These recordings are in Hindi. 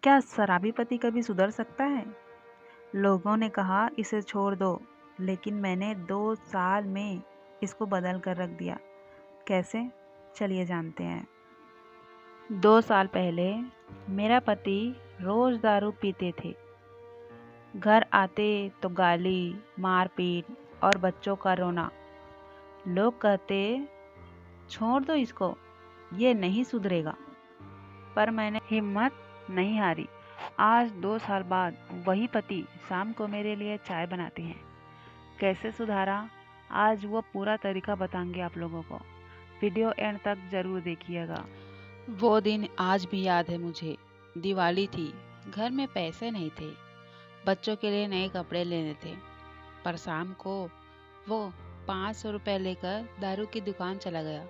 क्या शराबी पति कभी सुधर सकता है? लोगों ने कहा इसे छोड़ दो, लेकिन मैंने 2 साल में इसको बदल कर रख दिया। कैसे? चलिए जानते हैं। 2 साल पहले मेरा पति रोज दारू पीते थे। घर आते तो गाली, मारपीट और बच्चों का रोना। लोग कहते छोड़ दो इसको, ये नहीं सुधरेगा। पर मैंने हिम्मत नहीं हारी। आज 2 साल बाद वही पति शाम को मेरे लिए चाय बनाते हैं। कैसे सुधारा, आज वो पूरा तरीका बताएंगे आप लोगों को। वीडियो एंड तक जरूर देखिएगा। वो दिन आज भी याद है मुझे। दिवाली थी, घर में पैसे नहीं थे, बच्चों के लिए नए कपड़े लेने थे। पर शाम को वो 500 रुपये लेकर दारू की दुकान चला गया।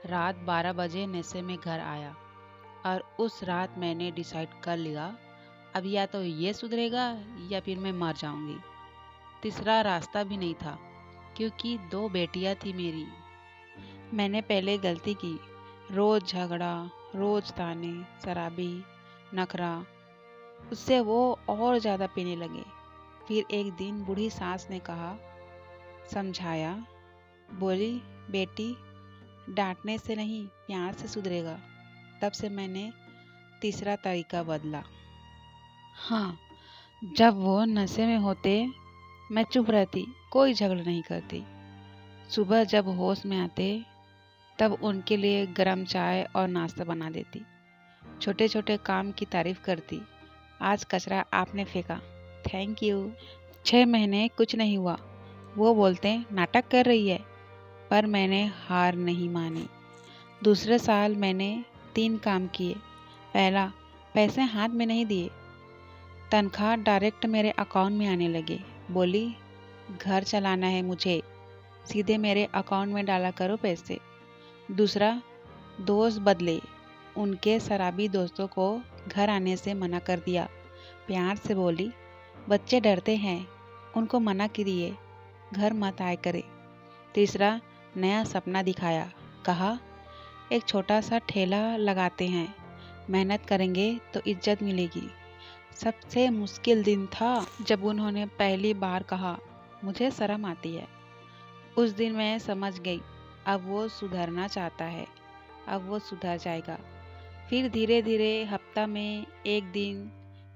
रात 12 बजे नशे में घर आया और उस रात मैंने डिसाइड कर लिया, अब या तो ये सुधरेगा या फिर मैं मर जाऊंगी। तीसरा रास्ता भी नहीं था, क्योंकि 2 बेटियां थी मेरी। मैंने पहले गलती की, रोज झगड़ा, रोज ताने, शराबी, नखरा। उससे वो और ज़्यादा पीने लगे। फिर एक दिन बूढ़ी सास ने कहा, समझाया, बोली, बेटी, डांटने से नहीं प्यार से सुधरेगा। तब से मैंने तीसरा तरीका बदला। हाँ, जब वो नशे में होते मैं चुप रहती, कोई झगड़ा नहीं करती। सुबह जब होश में आते तब उनके लिए गरम चाय और नाश्ता बना देती। छोटे छोटे काम की तारीफ करती। आज कचरा आपने फेंका, थैंक यू। 6 महीने कुछ नहीं हुआ। वो बोलते नाटक कर रही है, पर मैंने हार नहीं मानी। दूसरे साल मैंने 3 काम किए। पहला, पैसे हाथ में नहीं दिए, तनख्वाह डायरेक्ट मेरे अकाउंट में आने लगे। बोली, घर चलाना है मुझे, सीधे मेरे अकाउंट में डाला करो पैसे। दूसरा, दोस्त बदले। उनके शराबी दोस्तों को घर आने से मना कर दिया। प्यार से बोली, बच्चे डरते हैं, उनको मना कीजिए, घर मत आए करे। तीसरा, नया सपना दिखाया। कहा, एक छोटा सा ठेला लगाते हैं, मेहनत करेंगे तो इज्जत मिलेगी। सबसे मुश्किल दिन था जब उन्होंने पहली बार कहा, मुझे शर्म आती है। उस दिन मैं समझ गई, अब वो सुधरना चाहता है, अब वो सुधर जाएगा। फिर धीरे धीरे हफ्ता में 1 दिन,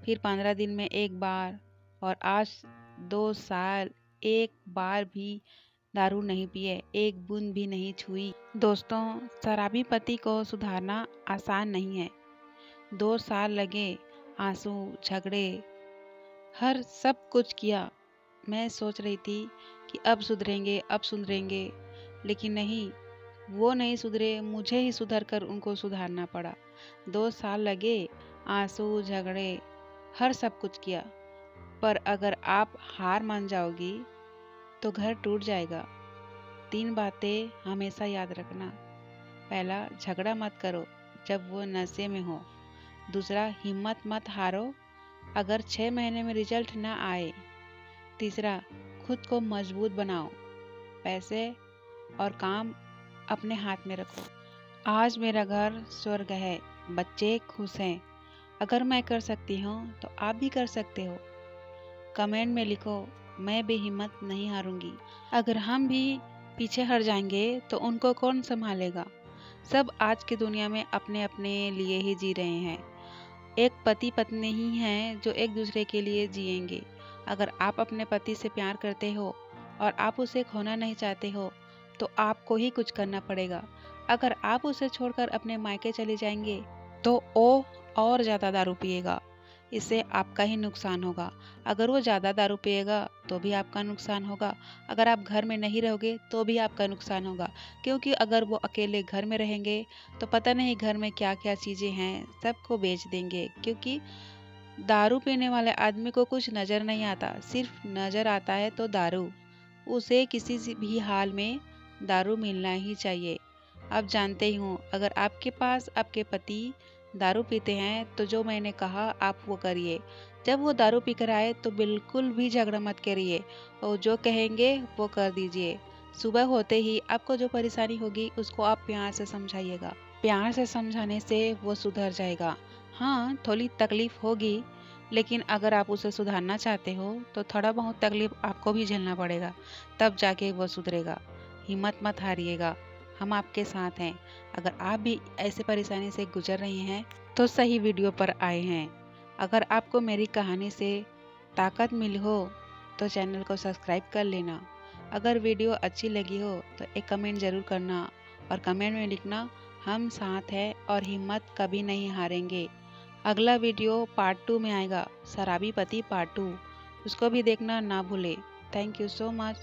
फिर 15 दिन में 1 बार, और आज 2 साल एक बार भी दारू नहीं पिए, एक बूंद भी नहीं छुई। दोस्तों, शराबी पति को सुधारना आसान नहीं है। 2 साल लगे, आंसू, झगड़े, हर सब कुछ किया। मैं सोच रही थी कि अब सुधरेंगे, अब सुधरेंगे, लेकिन नहीं, वो नहीं सुधरे, मुझे ही सुधर कर उनको सुधारना पड़ा। 2 साल लगे, आंसू, झगड़े, हर सब कुछ किया। पर अगर आप हार मान जाओगी तो घर टूट जाएगा। 3 बातें हमेशा याद रखना। पहला, झगड़ा मत करो जब वो नशे में हो। दूसरा, हिम्मत मत हारो अगर 6 महीने में रिजल्ट ना आए। तीसरा, खुद को मजबूत बनाओ, पैसे और काम अपने हाथ में रखो। आज मेरा घर स्वर्ग है, बच्चे खुश हैं। अगर मैं कर सकती हूँ तो आप भी कर सकते हो। कमेंट में लिखो, मैं भी हिम्मत नहीं हारूंगी। अगर हम भी पीछे हट जाएंगे तो उनको कौन संभालेगा। सब आज की दुनिया में अपने अपने लिए ही जी रहे हैं। एक पति पत्नी ही हैं जो एक दूसरे के लिए जिएंगे। अगर आप अपने पति से प्यार करते हो और आप उसे खोना नहीं चाहते हो तो आपको ही कुछ करना पड़ेगा। अगर आप उसे छोड़कर अपने मायके चले जाएंगे तो वो और ज़्यादा दारू पिएगा, इससे आपका ही नुकसान होगा। अगर वो ज़्यादा दारू पिएगा तो भी आपका नुकसान होगा। अगर आप घर में नहीं रहोगे तो भी आपका नुकसान होगा, क्योंकि अगर वो अकेले घर में रहेंगे तो पता नहीं घर में क्या क्या चीज़ें हैं, सबको बेच देंगे। क्योंकि दारू पीने वाले आदमी को कुछ नज़र नहीं आता, सिर्फ नज़र आता है तो दारू। उसे किसी भी हाल में दारू मिलना ही चाहिए। आप जानते ही हो, अगर आपके पास आपके पति दारू पीते हैं तो जो मैंने कहा आप वो करिए। जब वो दारू पी कर आए तो बिल्कुल भी झगड़ा मत करिए, और जो कहेंगे वो कर दीजिए। सुबह होते ही आपको जो परेशानी होगी उसको आप प्यार से समझाइएगा। प्यार से समझाने से वो सुधर जाएगा। हाँ, थोड़ी तकलीफ होगी, लेकिन अगर आप उसे सुधारना चाहते हो तो थोड़ा बहुत तकलीफ आपको भी झेलना पड़ेगा, तब जाके वो सुधरेगा। हिम्मत मत हारिएगा, हम आपके साथ हैं। अगर आप भी ऐसे परेशानी से गुजर रही हैं तो सही वीडियो पर आए हैं। अगर आपको मेरी कहानी से ताकत मिली हो तो चैनल को सब्सक्राइब कर लेना। अगर वीडियो अच्छी लगी हो तो एक कमेंट ज़रूर करना और कमेंट में लिखना, हम साथ हैं और हिम्मत कभी नहीं हारेंगे। अगला वीडियो पार्ट 2 में आएगा, शराबी पति पार्ट 2, उसको भी देखना ना भूले। Thank you so much.